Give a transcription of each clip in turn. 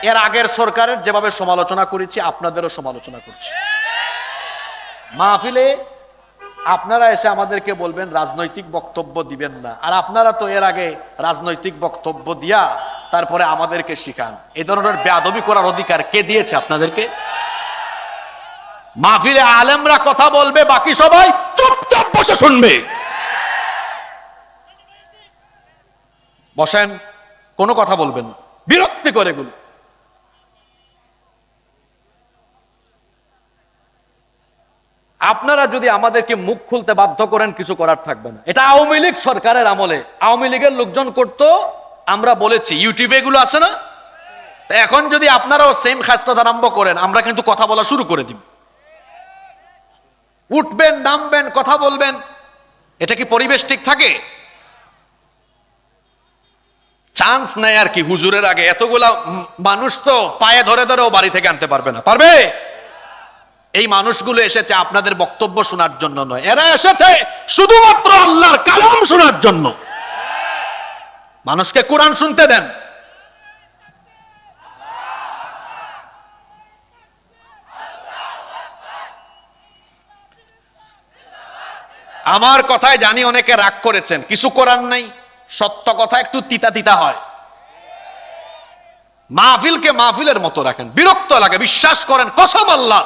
এর আগের সরকারের যেভাবে সমালোচনা করেছি আপনাদেরও সমালোচনা করছি। মাহফিলে আপনারা এসে আমাদেরকে বলবেন রাজনৈতিক বক্তব্য দিবেন না, আর আপনারা তো এর আগে রাজনৈতিক বক্তব্য দিয়া তারপরে আমাদেরকে শিখান। এই ধরনের বেয়াদবি করার অধিকার কে দিয়েছে আপনাদেরকে? মাহফিলে আলেমরা কথা বলবে, বাকি সবাই চুপচাপ বসে শুনবে। বসেন, কোনো কথা বলবেন না, বিরক্তি করে এগুলো। আপনারা যদি আমাদেরকে মুখ খুলতে বাধ্য করেন, কিছু করার থাকবে না। এটা আওয়ামী লীগ সরকারের আমলে আওয়ামী লীগের লোকজন করতো, আমরা বলেছি, ইউটিউবে এগুলো আছে না? এখন যদি আপনারাও সেম খাস্তা আরম্ভ করেন, আমরা কিন্তু কথা বলা শুরু করে দিব। উঠবেন, নামবেন, কথা বলবেন, এটা কি পরিবেশ ঠিক থাকে? চান্স নেই আর কি। হুজুরের আগে এতগুলা মানুষ তো পায়ে ধরে ধরেও বাড়ি থেকে আনতে পারবে না, পারবে? এই মানুষগুলো এসেছে আপনাদের বক্তব্য শোনার জন্য নয়, এরা এসেছে শুধুমাত্র আল্লাহর কালাম শোনার জন্য। মানুষকে কোরআন শুনতে দেন। আমার কথায় জানি অনেকে রাগ করেছেন, কিছু করার নাই, সত্য কথা একটু তিতা তিতা হয়। মাহফিলকে মাহফিলের মতো রাখেন, বিরক্ত লাগে, বিশ্বাস করেন, কসম আল্লাহ।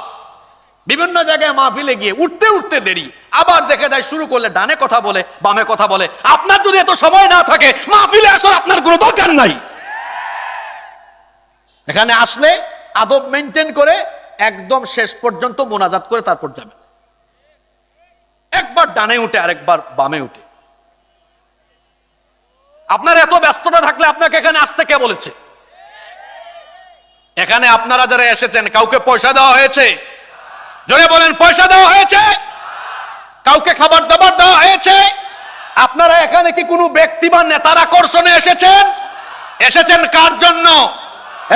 বিভিন্ন জায়গায় মাহফিলে গিয়ে উঠতে উঠতে দেরি, আবার দেখে যায় শুরু করলে ডানে কথা বলে, বামে কথা বলে। আপনার যদি এত সময় না থাকে, মাহফিলে আসার আপনার কোনো দরকার নাই। এখানে আসলে আদব মেনটেন করে একদম শেষ পর্যন্ত মোনাজাত করে তারপর যাবে। একবার ডানে উঠে আরেকবার বামে উঠে। আপনার এত ব্যস্ততা থাকলে আপনাকে এখানে আসতে কে বলেছে? এখানে আপনারা যারা এসেছেন, কাউকে পয়সা দেওয়া হয়েছে? জোরে বলেন, পয়সা দেওয়া হয়েছে? কাউকে খাবার দাবার দেওয়া হয়েছে? আপনারা এখানে কি কোনো ব্যক্তি বা নেতার আকর্ষণে এসেছেন? এসেছেন কার জন্য?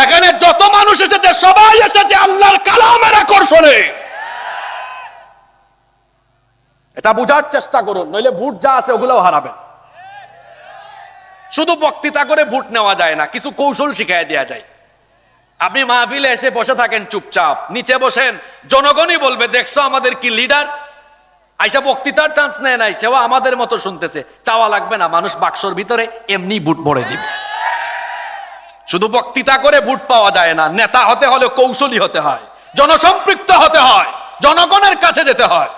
এখানে যত মানুষ এসেছে সবাই এসেছে আল্লাহর কালামের আকর্ষণে। এটা বুঝার চেষ্টা করুন, নইলে ভোট যা আছে ওগুলোও হারাবেন। শুধু বক্তৃতা করে ভোট নেওয়া যায় না, কিছু কৌশল শিখাই দেওয়া যায়। আপনি মাহফিলে এসে বসে থাকেন চুপচাপ, নিচে বসেন, জনগণই বলবে দেখছো আমাদের কি লিডার। আইসা বক্তৃতার চান্স নেয় নাই, সেও আমাদের মতো শুনতেছে। চাওয়া লাগবে না, মানুষ বাক্সর ভিতরে এমনি ভোট ভরে দিবে। শুধু বক্তৃতা করে ভোট পাওয়া যায় না, নেতা হতে হলে কৌশলী হতে হয়, জনসম্পৃক্ত হতে হয়, জনগণের কাছে যেতে হয়।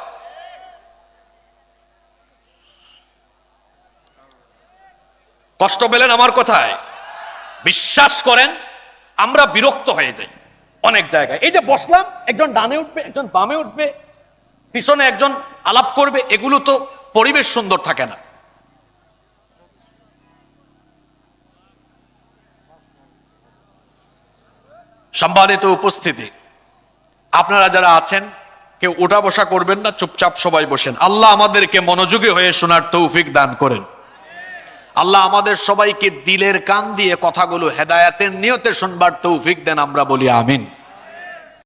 কষ্ট পেলেন আমার কথায়? বিশ্বাস করেন আমরা বিরক্ত হয়ে যাই অনেক জায়গায়। এই যে বসলাম, একজন ডানে উঠবে, একজন বামে উঠবে, পিছনে একজন আলাপ করবে, এগুলো তো পরিবেশ সুন্দর থাকে না। সম্মানিত উপস্থিতি, আপনারা যারা আছেন কেউ ওঠা বসা করবেন না, চুপচাপ সবাই বসেন। আল্লাহ আমাদেরকে মনোযোগী হয়ে শোনার তৌফিক দান করেন। আল্লাহ আমাদের সবাইকে দিলের কান দিয়ে কথাগুলো হেদায়েতের নিয়তে শুনবার তৌফিক দেন, আমরা বলি আমিন।